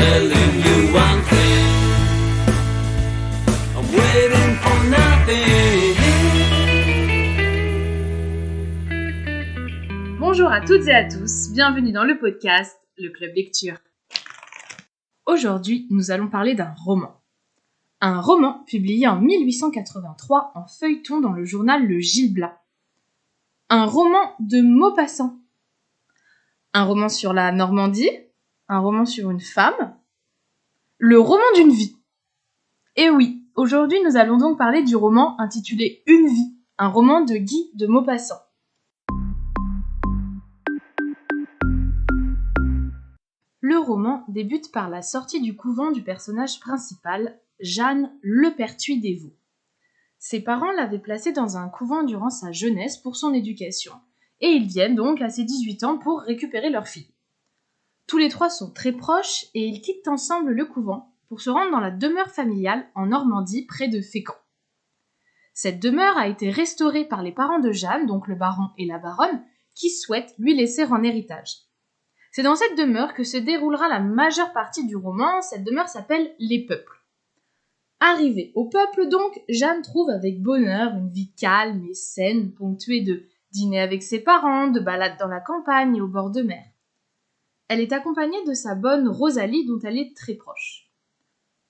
telling you one thing. I'm waiting for nothing. Bonjour à toutes et à tous, bienvenue dans le podcast Le Club Lecture. Aujourd'hui, nous allons parler d'un roman. Un roman publié en 1883 en feuilleton dans le journal Le Gil Blas. Un roman de Maupassant. Un roman sur la Normandie, un roman sur une femme, le roman d'une vie. Et oui, aujourd'hui nous allons donc parler du roman intitulé Une vie, un roman de Guy de Maupassant. Le roman débute par la sortie du couvent du personnage principal, Jeanne Lepertuis des Vaux. Ses parents l'avaient placé dans un couvent durant sa jeunesse pour son éducation, et ils viennent donc à ses 18 ans pour récupérer leur fille. Tous les trois sont très proches et ils quittent ensemble le couvent pour se rendre dans la demeure familiale en Normandie près de Fécamp. Cette demeure a été restaurée par les parents de Jeanne, donc le baron et la baronne, qui souhaitent lui laisser en héritage. C'est dans cette demeure que se déroulera la majeure partie du roman. Cette demeure s'appelle Les Peuples. Arrivée au peuple donc, Jeanne trouve avec bonheur une vie calme et saine, ponctuée de dîners avec ses parents, de balades dans la campagne et au bord de mer. Elle est accompagnée de sa bonne Rosalie dont elle est très proche.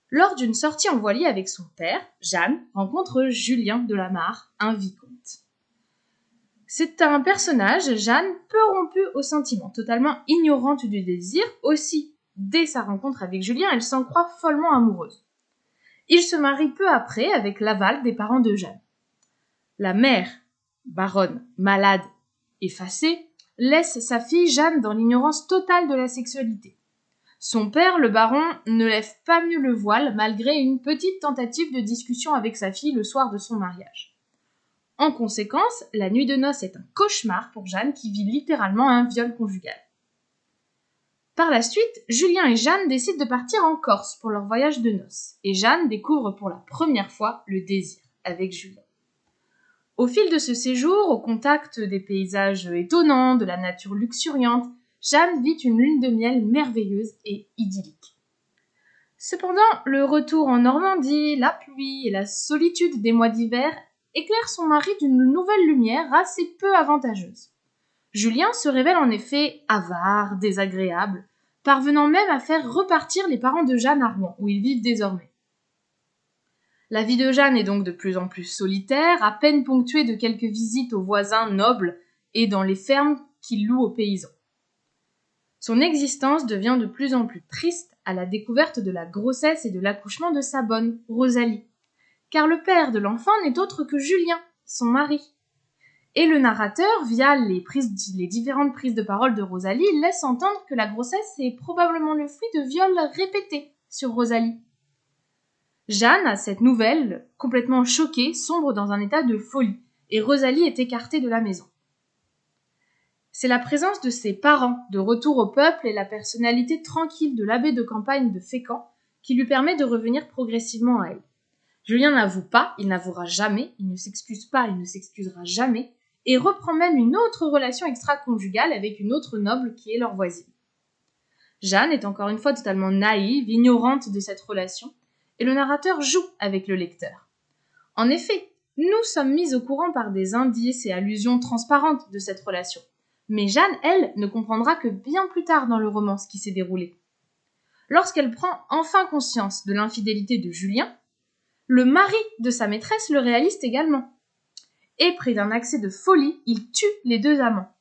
Lors d'une sortie en voilier avec son père, Jeanne rencontre Julien de la Mare, un vicomte. C'est un personnage, Jeanne, peu rompue au sentiment, totalement ignorante du désir. Aussi, dès sa rencontre avec Julien, elle s'en croit follement amoureuse. Il se marie peu après avec l'aval des parents de Jeanne. La mère, baronne, malade, effacée, laisse sa fille Jeanne dans l'ignorance totale de la sexualité. Son père, le baron, ne lève pas mieux le voile malgré une petite tentative de discussion avec sa fille le soir de son mariage. En conséquence, la nuit de noces est un cauchemar pour Jeanne qui vit littéralement un viol conjugal. Par la suite, Julien et Jeanne décident de partir en Corse pour leur voyage de noces, et Jeanne découvre pour la première fois le désir avec Julien. Au fil de ce séjour, au contact des paysages étonnants, de la nature luxuriante, Jeanne vit une lune de miel merveilleuse et idyllique. Cependant, le retour en Normandie, la pluie et la solitude des mois d'hiver éclairent son mari d'une nouvelle lumière assez peu avantageuse. Julien se révèle en effet avare, désagréable, parvenant même à faire repartir les parents de Jeanne à Rouen, où ils vivent désormais. La vie de Jeanne est donc de plus en plus solitaire, à peine ponctuée de quelques visites aux voisins nobles et dans les fermes qu'il loue aux paysans. Son existence devient de plus en plus triste à la découverte de la grossesse et de l'accouchement de sa bonne, Rosalie, car le père de l'enfant n'est autre que Julien, son mari. Et le narrateur, via les différentes prises de parole de Rosalie, laisse entendre que la grossesse est probablement le fruit de viols répétés sur Rosalie. Jeanne, à cette nouvelle, complètement choquée, sombre dans un état de folie, et Rosalie est écartée de la maison. C'est la présence de ses parents, de retour au peuple, et la personnalité tranquille de l'abbé de campagne de Fécamp qui lui permet de revenir progressivement à elle. Julien n'avoue pas, il n'avouera jamais, il ne s'excuse pas, il ne s'excusera jamais, et reprend même une autre relation extra-conjugale avec une autre noble qui est leur voisine. Jeanne est encore une fois totalement naïve, ignorante de cette relation, et le narrateur joue avec le lecteur. En effet, nous sommes mis au courant par des indices et allusions transparentes de cette relation, mais Jeanne, elle, ne comprendra que bien plus tard dans le roman ce qui s'est déroulé. Lorsqu'elle prend enfin conscience de l'infidélité de Julien, le mari de sa maîtresse le réalise également. Et pris d'un accès de folie, il tue les deux amants.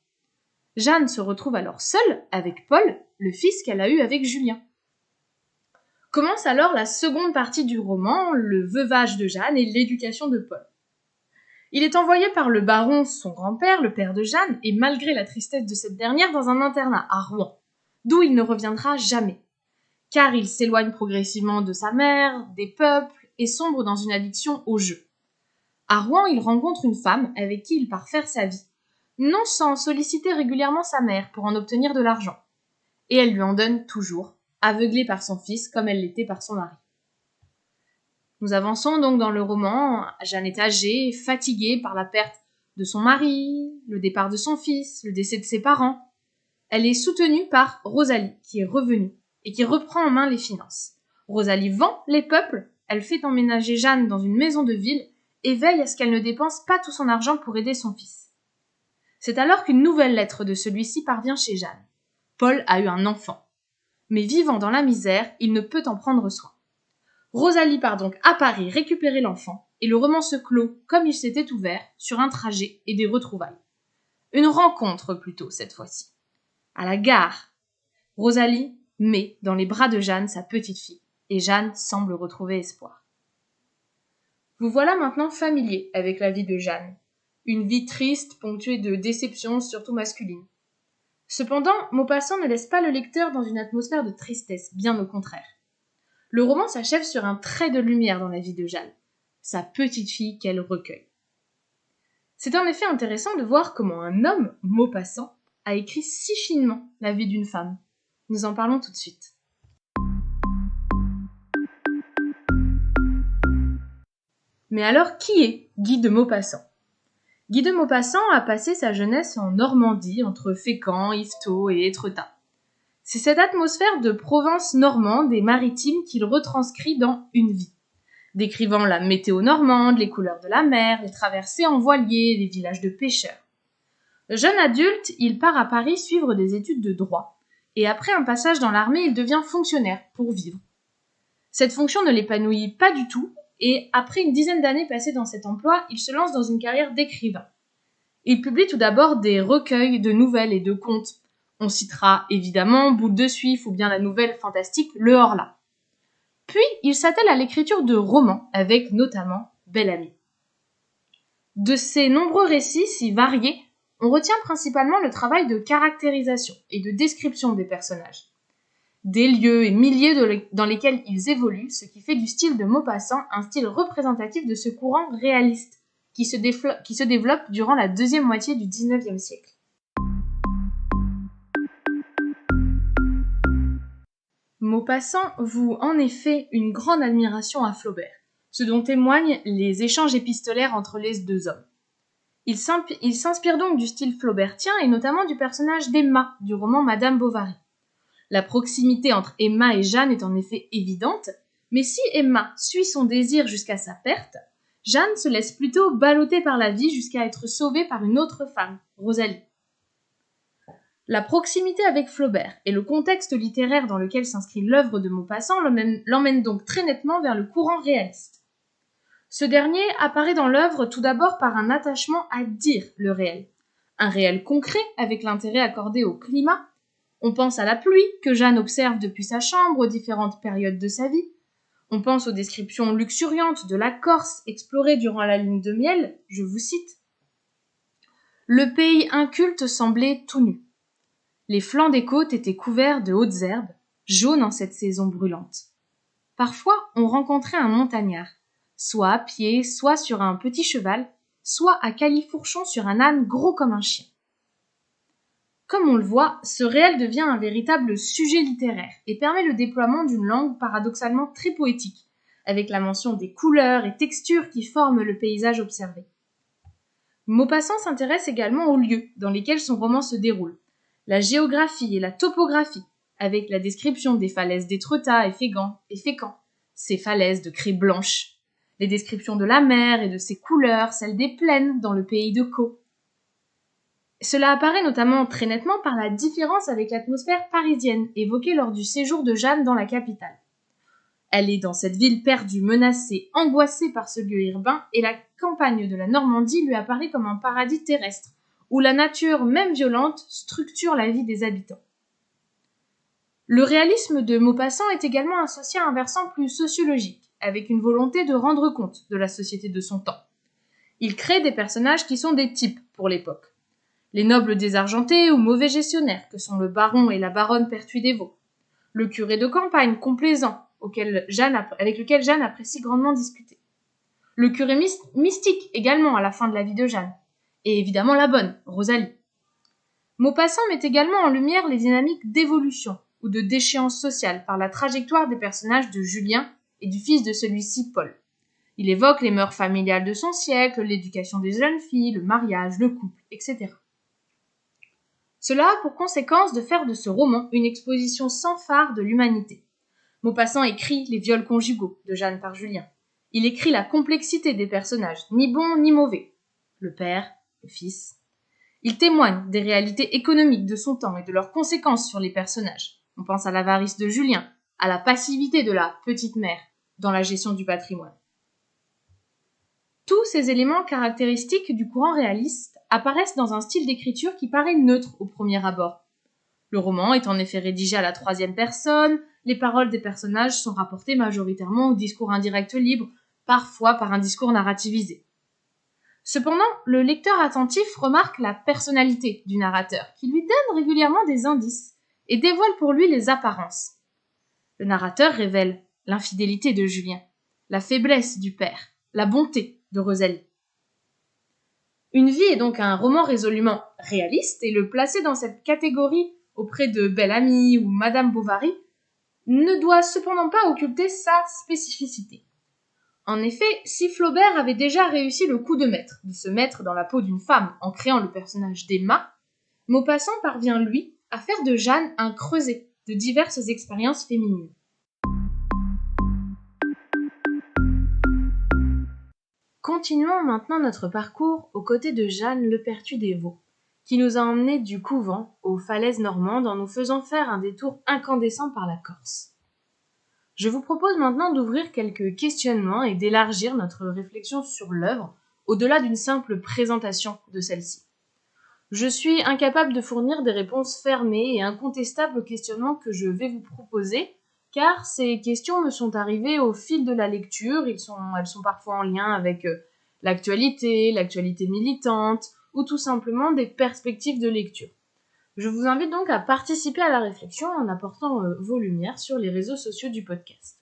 Jeanne se retrouve alors seule avec Paul, le fils qu'elle a eu avec Julien. Commence alors la seconde partie du roman, le veuvage de Jeanne et l'éducation de Paul. Il est envoyé par le baron, son grand-père, le père de Jeanne, et malgré la tristesse de cette dernière, dans un internat à Rouen, d'où il ne reviendra jamais, car il s'éloigne progressivement de sa mère, des peuples, et sombre dans une addiction au jeu. À Rouen, il rencontre une femme avec qui il part faire sa vie, non sans solliciter régulièrement sa mère pour en obtenir de l'argent. Et elle lui en donne toujours, aveuglée par son fils comme elle l'était par son mari. Nous avançons donc dans le roman. Jeanne est âgée, fatiguée par la perte de son mari, le départ de son fils, le décès de ses parents. Elle est soutenue par Rosalie, qui est revenue, et qui reprend en main les finances. Rosalie vend les peuples, elle fait emménager Jeanne dans une maison de ville et veille à ce qu'elle ne dépense pas tout son argent pour aider son fils. C'est alors qu'une nouvelle lettre de celui-ci parvient chez Jeanne. Paul a eu un enfant. Mais vivant dans la misère, il ne peut en prendre soin. Rosalie part donc à Paris récupérer l'enfant, et le roman se clôt, comme il s'était ouvert, sur un trajet et des retrouvailles. Une rencontre plutôt, cette fois-ci. À la gare, Rosalie met dans les bras de Jeanne sa petite fille, et Jeanne semble retrouver espoir. Vous voilà maintenant familier avec la vie de Jeanne. Une vie triste, ponctuée de déceptions, surtout masculines. Cependant, Maupassant ne laisse pas le lecteur dans une atmosphère de tristesse, bien au contraire. Le roman s'achève sur un trait de lumière dans la vie de Jeanne, sa petite fille qu'elle recueille. C'est en effet intéressant de voir comment un homme, Maupassant, a écrit si finement la vie d'une femme. Nous en parlons tout de suite. Mais alors, qui est Guy de Maupassant ? Guy de Maupassant a passé sa jeunesse en Normandie, entre Fécamp, Yvetot et Étretat. C'est cette atmosphère de province normande et maritime qu'il retranscrit dans Une vie, décrivant la météo normande, les couleurs de la mer, les traversées en voilier, les villages de pêcheurs. Jeune adulte, il part à Paris suivre des études de droit, et après un passage dans l'armée, il devient fonctionnaire pour vivre. Cette fonction ne l'épanouit pas du tout, et après une dizaine d'années passées dans cet emploi, il se lance dans une carrière d'écrivain. Il publie tout d'abord des recueils de nouvelles et de contes. On citera évidemment Boule de Suif ou bien la nouvelle fantastique Le Horla. Puis, il s'attelle à l'écriture de romans, avec notamment Bel-Ami. De ces nombreux récits si variés, on retient principalement le travail de caractérisation et de description des personnages. Des lieux et milieux dans lesquels ils évoluent, ce qui fait du style de Maupassant un style représentatif de ce courant réaliste qui se développe durant la deuxième moitié du XIXe siècle. Maupassant voue en effet une grande admiration à Flaubert, ce dont témoignent les échanges épistolaires entre les deux hommes. Il s'inspire donc du style flaubertien et notamment du personnage d'Emma du roman Madame Bovary. La proximité entre Emma et Jeanne est en effet évidente, mais si Emma suit son désir jusqu'à sa perte, Jeanne se laisse plutôt balloter par la vie jusqu'à être sauvée par une autre femme, Rosalie. La proximité avec Flaubert et le contexte littéraire dans lequel s'inscrit l'œuvre de Maupassant l'emmènent donc très nettement vers le courant réaliste. Ce dernier apparaît dans l'œuvre tout d'abord par un attachement à dire le réel. Un réel concret avec l'intérêt accordé au climat. On pense à la pluie que Jeanne observe depuis sa chambre aux différentes périodes de sa vie. On pense aux descriptions luxuriantes de la Corse explorée durant la lune de miel, je vous cite. Le pays inculte semblait tout nu. Les flancs des côtes étaient couverts de hautes herbes, jaunes en cette saison brûlante. Parfois, on rencontrait un montagnard, soit à pied, soit sur un petit cheval, soit à califourchon sur un âne gros comme un chien. Comme on le voit, ce réel devient un véritable sujet littéraire et permet le déploiement d'une langue paradoxalement très poétique, avec la mention des couleurs et textures qui forment le paysage observé. Maupassant s'intéresse également aux lieux dans lesquels son roman se déroule, la géographie et la topographie, avec la description des falaises d'Étretat et Fécamp, ces falaises de craie blanche, les descriptions de la mer et de ses couleurs, celles des plaines dans le pays de Caux. Cela apparaît notamment très nettement par la différence avec l'atmosphère parisienne évoquée lors du séjour de Jeanne dans la capitale. Elle est dans cette ville perdue, menacée, angoissée par ce lieu urbain, et la campagne de la Normandie lui apparaît comme un paradis terrestre, où la nature, même violente, structure la vie des habitants. Le réalisme de Maupassant est également associé à un versant plus sociologique, avec une volonté de rendre compte de la société de son temps. Il crée des personnages qui sont des types pour l'époque. Les nobles désargentés ou mauvais gestionnaires, que sont le baron et la baronne Pertuis des Vaux. Le curé de campagne complaisant, avec lequel Jeanne apprécie grandement discuter. Le curé mystique également à la fin de la vie de Jeanne. Et évidemment la bonne, Rosalie. Maupassant met également en lumière les dynamiques d'évolution ou de déchéance sociale par la trajectoire des personnages de Julien et du fils de celui-ci, Paul. Il évoque les mœurs familiales de son siècle, l'éducation des jeunes filles, le mariage, le couple, etc. Cela a pour conséquence de faire de ce roman une exposition sans phare de l'humanité. Maupassant écrit les viols conjugaux de Jeanne par Julien. Il écrit la complexité des personnages, ni bons ni mauvais. Le père, le fils. Il témoigne des réalités économiques de son temps et de leurs conséquences sur les personnages. On pense à l'avarice de Julien, à la passivité de la petite mère dans la gestion du patrimoine. Tous ces éléments caractéristiques du courant réaliste apparaissent dans un style d'écriture qui paraît neutre au premier abord. Le roman est en effet rédigé à la troisième personne, les paroles des personnages sont rapportées majoritairement au discours indirect libre, parfois par un discours narrativisé. Cependant, le lecteur attentif remarque la personnalité du narrateur, qui lui donne régulièrement des indices et dévoile pour lui les apparences. Le narrateur révèle l'infidélité de Julien, la faiblesse du père, la bonté de Rosalie. Une vie est donc un roman résolument réaliste, et le placer dans cette catégorie auprès de Belle Amie ou Madame Bovary ne doit cependant pas occulter sa spécificité. En effet, si Flaubert avait déjà réussi le coup de maître, de se mettre dans la peau d'une femme en créant le personnage d'Emma, Maupassant parvient, lui, à faire de Jeanne un creuset de diverses expériences féminines. Continuons maintenant notre parcours aux côtés de Jeanne Lepertuis des Vaux, qui nous a emmenés du couvent aux falaises normandes en nous faisant faire un détour incandescent par la Corse. Je vous propose maintenant d'ouvrir quelques questionnements et d'élargir notre réflexion sur l'œuvre au-delà d'une simple présentation de celle-ci. Je suis incapable de fournir des réponses fermées et incontestables aux questionnements que je vais vous proposer, car ces questions me sont arrivées au fil de la lecture, elles sont parfois en lien avec l'actualité militante, ou tout simplement des perspectives de lecture. Je vous invite donc à participer à la réflexion en apportant vos lumières sur les réseaux sociaux du podcast.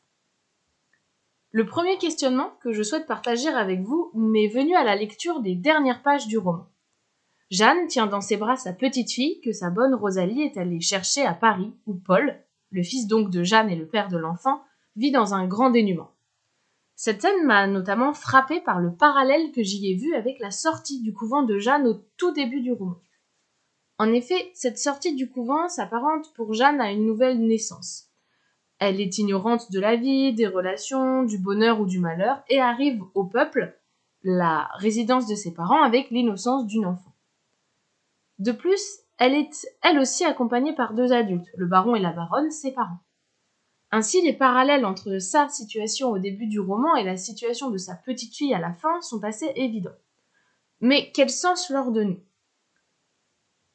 Le premier questionnement que je souhaite partager avec vous m'est venu à la lecture des dernières pages du roman. Jeanne tient dans ses bras sa petite fille que sa bonne Rosalie est allée chercher à Paris, où Paul, le fils donc de Jeanne et le père de l'enfant, vit dans un grand dénuement. Cette scène m'a notamment frappée par le parallèle que j'y ai vu avec la sortie du couvent de Jeanne au tout début du roman. En effet, cette sortie du couvent s'apparente pour Jeanne à une nouvelle naissance. Elle est ignorante de la vie, des relations, du bonheur ou du malheur, et arrive au peuple, la résidence de ses parents, avec l'innocence d'une enfant. De plus, elle est elle aussi accompagnée par deux adultes, le baron et la baronne, ses parents. Ainsi, les parallèles entre sa situation au début du roman et la situation de sa petite fille à la fin sont assez évidents. Mais quel sens leur donner ?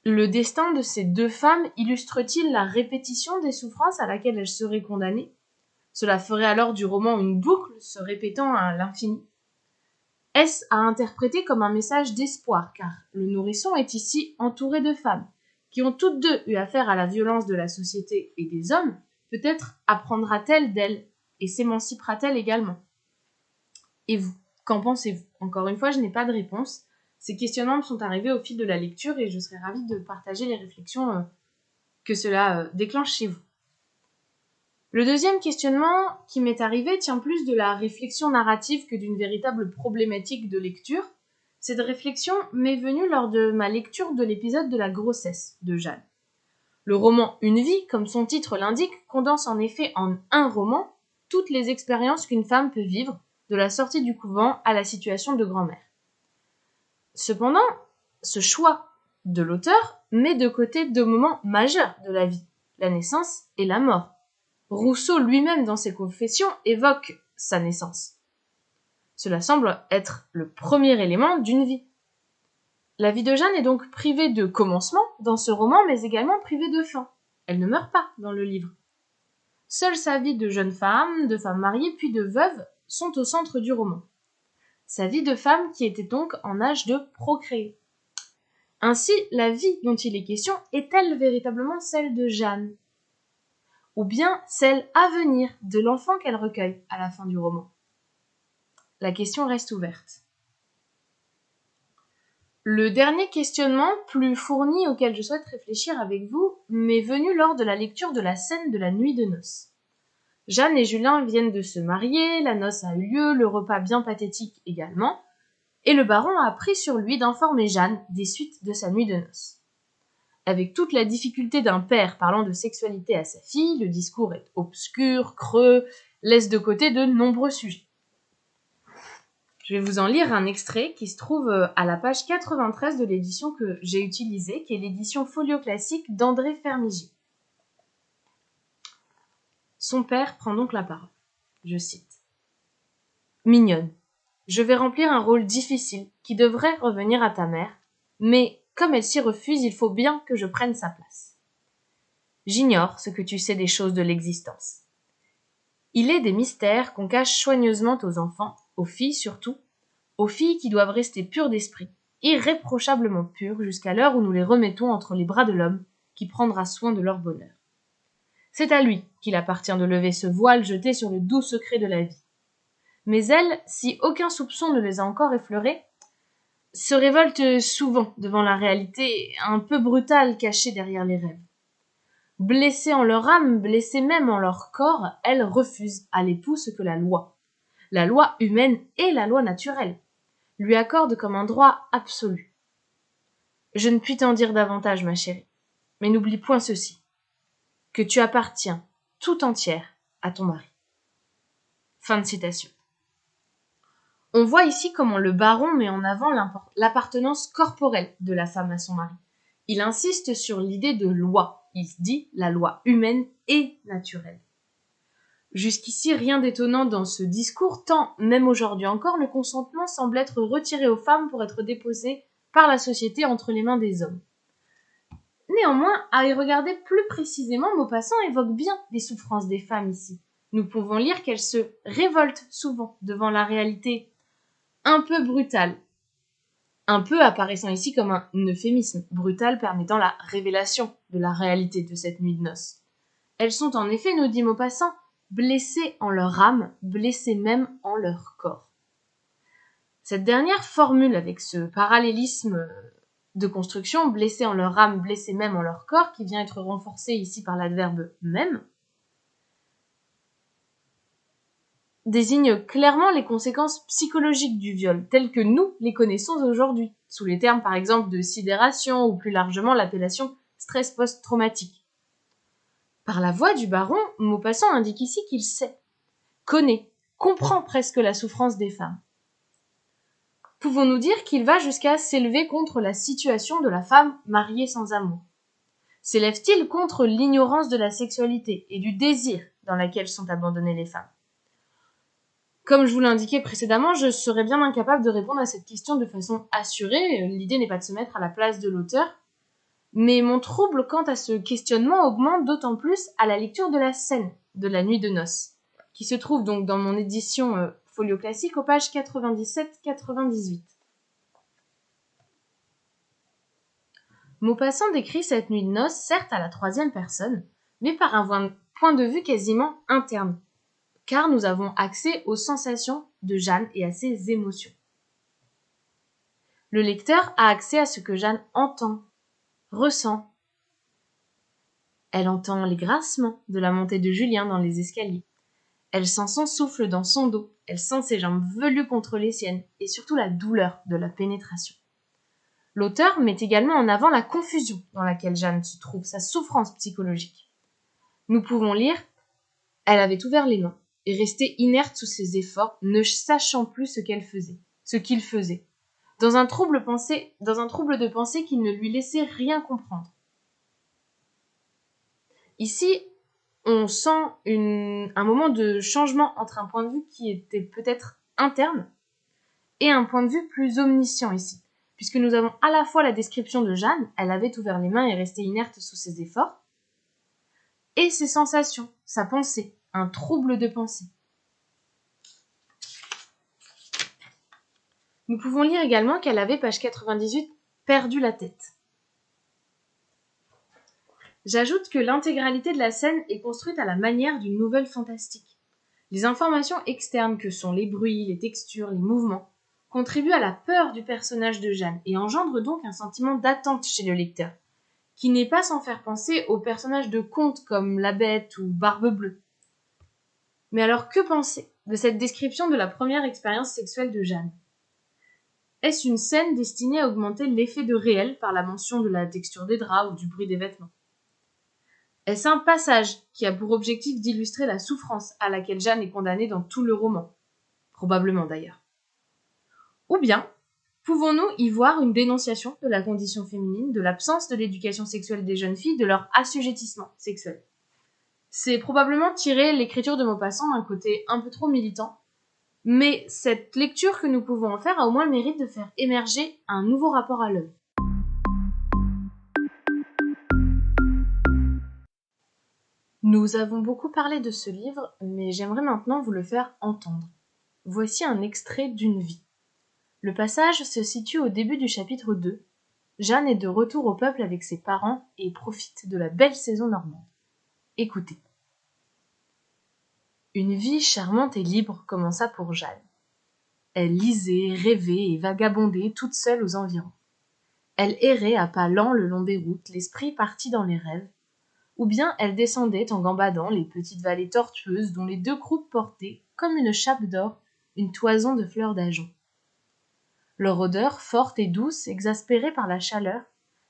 Le destin de ces deux femmes illustre-t-il la répétition des souffrances à laquelle elles seraient condamnées ? Cela ferait alors du roman une boucle se répétant à l'infini. Est-ce à interpréter comme un message d'espoir, car le nourrisson est ici entouré de femmes, qui ont toutes deux eu affaire à la violence de la société et des hommes, peut-être apprendra-t-elle d'elle et s'émancipera-t-elle également. Et vous, qu'en pensez-vous ? Encore une fois, je n'ai pas de réponse. Ces questionnements me sont arrivés au fil de la lecture et je serais ravie de partager les réflexions que cela déclenche chez vous. Le deuxième questionnement qui m'est arrivé tient plus de la réflexion narrative que d'une véritable problématique de lecture. Cette réflexion m'est venue lors de ma lecture de l'épisode de la grossesse de Jeanne. Le roman Une vie, comme son titre l'indique, condense en effet en un roman toutes les expériences qu'une femme peut vivre, de la sortie du couvent à la situation de grand-mère. Cependant, ce choix de l'auteur met de côté deux moments majeurs de la vie, la naissance et la mort. Rousseau lui-même dans ses Confessions évoque sa naissance. Cela semble être le premier élément d'une vie. La vie de Jeanne est donc privée de commencement dans ce roman, mais également privée de fin. Elle ne meurt pas dans le livre. Seule sa vie de jeune femme, de femme mariée, puis de veuve sont au centre du roman. Sa vie de femme qui était donc en âge de procréer. Ainsi, la vie dont il est question est-elle véritablement celle de Jeanne ? Ou bien celle à venir de l'enfant qu'elle recueille à la fin du roman ? La question reste ouverte. Le dernier questionnement, plus fourni, auquel je souhaite réfléchir avec vous, m'est venu lors de la lecture de la scène de la nuit de noces. Jeanne et Julien viennent de se marier, la noce a eu lieu, le repas bien pathétique également, et le baron a pris sur lui d'informer Jeanne des suites de sa nuit de noces. Avec toute la difficulté d'un père parlant de sexualité à sa fille, le discours est obscur, creux, laisse de côté de nombreux sujets. Je vais vous en lire un extrait qui se trouve à la page 93 de l'édition que j'ai utilisée, qui est l'édition Folio Classique d'André Fermigier. Son père prend donc la parole. Je cite. « Mignonne, je vais remplir un rôle difficile qui devrait revenir à ta mère, mais comme elle s'y refuse, il faut bien que je prenne sa place. J'ignore ce que tu sais des choses de l'existence. Il est des mystères qu'on cache soigneusement aux enfants, aux filles surtout, aux filles qui doivent rester pures d'esprit, irréprochablement pures jusqu'à l'heure où nous les remettons entre les bras de l'homme qui prendra soin de leur bonheur. C'est à lui qu'il appartient de lever ce voile jeté sur le doux secret de la vie. Mais elles, si aucun soupçon ne les a encore effleurées, se révoltent souvent devant la réalité un peu brutale cachée derrière les rêves. Blessées en leur âme, blessées même en leur corps, elles refusent à l'époux ce que la loi humaine et la loi naturelle, lui accordent comme un droit absolu. Je ne puis t'en dire davantage, ma chérie, mais n'oublie point ceci, que tu appartiens tout entière à ton mari. » Fin de citation. On voit ici comment le baron met en avant l'appartenance corporelle de la femme à son mari. Il insiste sur l'idée de loi. Il dit la loi humaine et naturelle. Jusqu'ici, rien d'étonnant dans ce discours, tant, même aujourd'hui encore, le consentement semble être retiré aux femmes pour être déposé par la société entre les mains des hommes. Néanmoins, à y regarder plus précisément, Maupassant évoque bien les souffrances des femmes ici. Nous pouvons lire qu'elles se révoltent souvent devant la réalité un peu brutale, un peu apparaissant ici comme un euphémisme, brutal permettant la révélation de la réalité de cette nuit de noces. Elles sont en effet, nous dit Maupassant, blessées en leur âme, blessées même en leur corps. Cette dernière formule avec ce parallélisme de construction, blessées en leur âme, blessées même en leur corps, qui vient être renforcé ici par l'adverbe même, désigne clairement les conséquences psychologiques du viol, telles que nous les connaissons aujourd'hui, sous les termes par exemple de sidération ou plus largement l'appellation stress post-traumatique. Par la voix du baron, Maupassant indique ici qu'il sait, connaît, comprend presque la souffrance des femmes. Pouvons-nous dire qu'il va jusqu'à s'élever contre la situation de la femme mariée sans amour? S'élève-t-il contre l'ignorance de la sexualité et du désir dans laquelle sont abandonnées les femmes? Comme je vous l'indiquais précédemment, je serais bien incapable de répondre à cette question de façon assurée. L'idée n'est pas de se mettre à la place de l'auteur. Mais mon trouble quant à ce questionnement augmente d'autant plus à la lecture de la scène de la nuit de noces, qui se trouve donc dans mon édition Folio Classique aux pages 97-98. Maupassant décrit cette nuit de noces, certes à la troisième personne, mais par un point de vue quasiment interne, car nous avons accès aux sensations de Jeanne et à ses émotions. Le lecteur a accès à ce que Jeanne entend, ressent. Elle entend les grincements de la montée de Julien dans les escaliers. Elle sent son souffle dans son dos, elle sent ses jambes velues contre les siennes, et surtout la douleur de la pénétration. L'auteur met également en avant la confusion dans laquelle Jeanne se trouve, sa souffrance psychologique. Nous pouvons lire « Elle avait ouvert les mains et restait inerte sous ses efforts, ne sachant plus ce qu'il faisait, dans un trouble de pensée qui ne lui laissait rien comprendre. » Ici, on sent un moment de changement entre un point de vue qui était peut-être interne et un point de vue plus omniscient ici, puisque nous avons à la fois la description de Jeanne, elle avait ouvert les mains et restait inerte sous ses efforts, et ses sensations, sa pensée, un trouble de pensée. Nous pouvons lire également qu'elle avait, page 98, perdu la tête. J'ajoute que l'intégralité de la scène est construite à la manière d'une nouvelle fantastique. Les informations externes que sont les bruits, les textures, les mouvements, contribuent à la peur du personnage de Jeanne et engendrent donc un sentiment d'attente chez le lecteur, qui n'est pas sans faire penser aux personnages de contes comme La Bête ou Barbe Bleue. Mais alors que penser de cette description de la première expérience sexuelle de Jeanne? Est-ce une scène destinée à augmenter l'effet de réel par la mention de la texture des draps ou du bruit des vêtements? Est-ce un passage qui a pour objectif d'illustrer la souffrance à laquelle Jeanne est condamnée dans tout le roman? Probablement d'ailleurs. Ou bien, pouvons-nous y voir une dénonciation de la condition féminine, de l'absence de l'éducation sexuelle des jeunes filles, de leur assujettissement sexuel? C'est probablement tirer l'écriture de Maupassant d'un côté un peu trop militant, mais cette lecture que nous pouvons en faire a au moins le mérite de faire émerger un nouveau rapport à l'œuvre. Nous avons beaucoup parlé de ce livre, mais j'aimerais maintenant vous le faire entendre. Voici un extrait d'Une vie. Le passage se situe au début du chapitre 2. Jeanne est de retour au peuple avec ses parents et profite de la belle saison normande. Écoutez. Une vie charmante et libre commença pour Jeanne. Elle lisait, rêvait et vagabondait toute seule aux environs. Elle errait à pas lents le long des routes, l'esprit parti dans les rêves, ou bien elle descendait en gambadant les petites vallées tortueuses dont les deux croupes portaient, comme une chape d'or, une toison de fleurs d'ajonc. Leur odeur, forte et douce, exaspérée par la chaleur,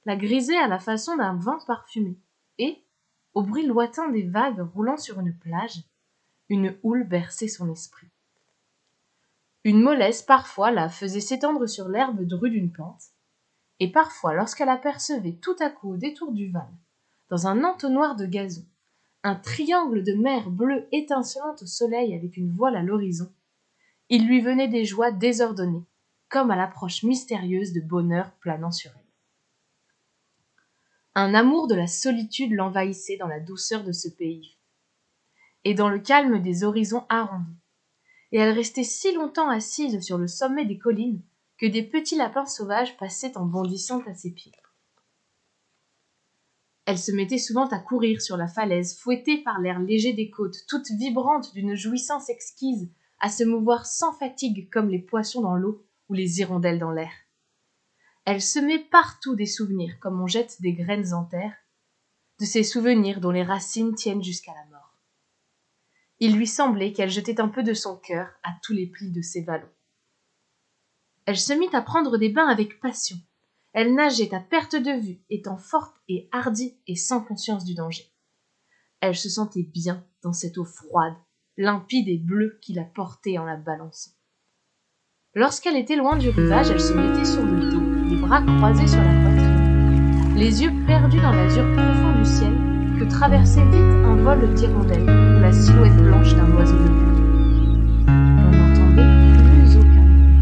la grisait à la façon d'un vin parfumé, et, au bruit lointain des vagues roulant sur une plage, une houle berçait son esprit. Une mollesse parfois la faisait s'étendre sur l'herbe drue d'une pente, et parfois lorsqu'elle apercevait tout à coup au détour du val, dans un entonnoir de gazon, un triangle de mer bleue étincelante au soleil avec une voile à l'horizon, il lui venait des joies désordonnées, comme à l'approche mystérieuse de bonheur planant sur elle. Un amour de la solitude l'envahissait dans la douceur de ce pays, et dans le calme des horizons arrondis, et elle restait si longtemps assise sur le sommet des collines que des petits lapins sauvages passaient en bondissant à ses pieds. Elle se mettait souvent à courir sur la falaise, fouettée par l'air léger des côtes, toute vibrante d'une jouissance exquise, à se mouvoir sans fatigue comme les poissons dans l'eau ou les hirondelles dans l'air. Elle semait partout des souvenirs, comme on jette des graines en terre, de ces souvenirs dont les racines tiennent jusqu'à la mort. Il lui semblait qu'elle jetait un peu de son cœur à tous les plis de ses vallons. Elle se mit à prendre des bains avec passion. Elle nageait à perte de vue, étant forte et hardie et sans conscience du danger. Elle se sentait bien dans cette eau froide, limpide et bleue qui la portait en la balançant. Lorsqu'elle était loin du rivage, elle se mettait sur le dos, les bras croisés sur la poitrine, les yeux perdus dans l'azur profond du ciel que traversait vite un vol d'hirondelles ou la silhouette blanche d'un oiseau de mer. On n'entendait plus aucun bruit,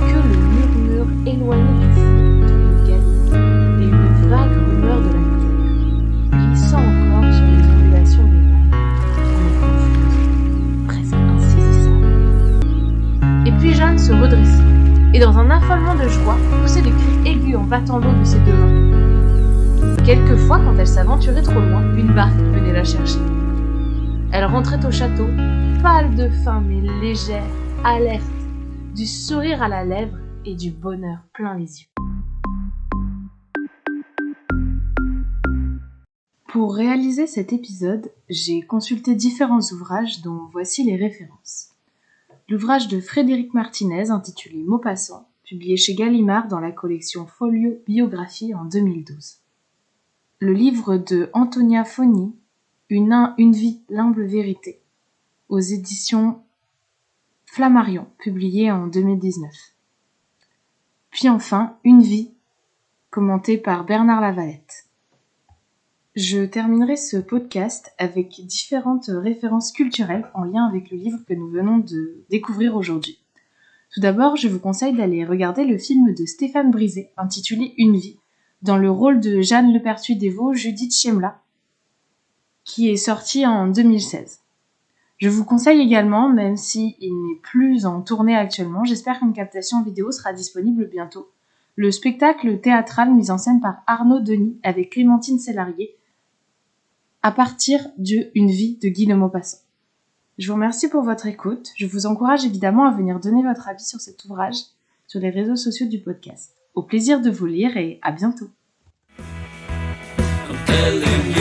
que le murmure éloigné du fond du galets et une vague rumeur de la terre, glissant encore sur les ondulations des vagues, confuse, presque insaisissable. Et puis Jeanne se redressait, et dans un affolement de joie, poussait des cris aigus en battant l'eau de ses deux mains. Quelquefois, quand elle s'aventurait trop loin, une barque venait la chercher. Elle rentrait au château, pâle de faim mais légère, alerte, du sourire à la lèvre et du bonheur plein les yeux. Pour réaliser cet épisode, j'ai consulté différents ouvrages dont voici les références. L'ouvrage de Frédéric Martinez intitulé Maupassant, publié chez Gallimard dans la collection Folio Biographie en 2012. Le livre de Antonia Fogni, Une vie, l'humble vérité, aux éditions Flammarion, publié en 2019. Puis enfin, Une vie, commenté par Bernard Lavalette. Je terminerai ce podcast avec différentes références culturelles en lien avec le livre que nous venons de découvrir aujourd'hui. Tout d'abord, je vous conseille d'aller regarder le film de Stéphane Brisé, intitulé Une vie, dans le rôle de Jeanne Lepertuis des Vaux, Judith Chemla, qui est sorti en 2016. Je vous conseille également, même s'il n'est plus en tournée actuellement, j'espère qu'une captation vidéo sera disponible bientôt, le spectacle théâtral mis en scène par Arnaud Denis avec Clémentine Sélarié, à partir de Une vie de Guy de Maupassant. Je vous remercie pour votre écoute. Je vous encourage évidemment à venir donner votre avis sur cet ouvrage sur les réseaux sociaux du podcast. Au plaisir de vous lire et à bientôt. I'm telling you.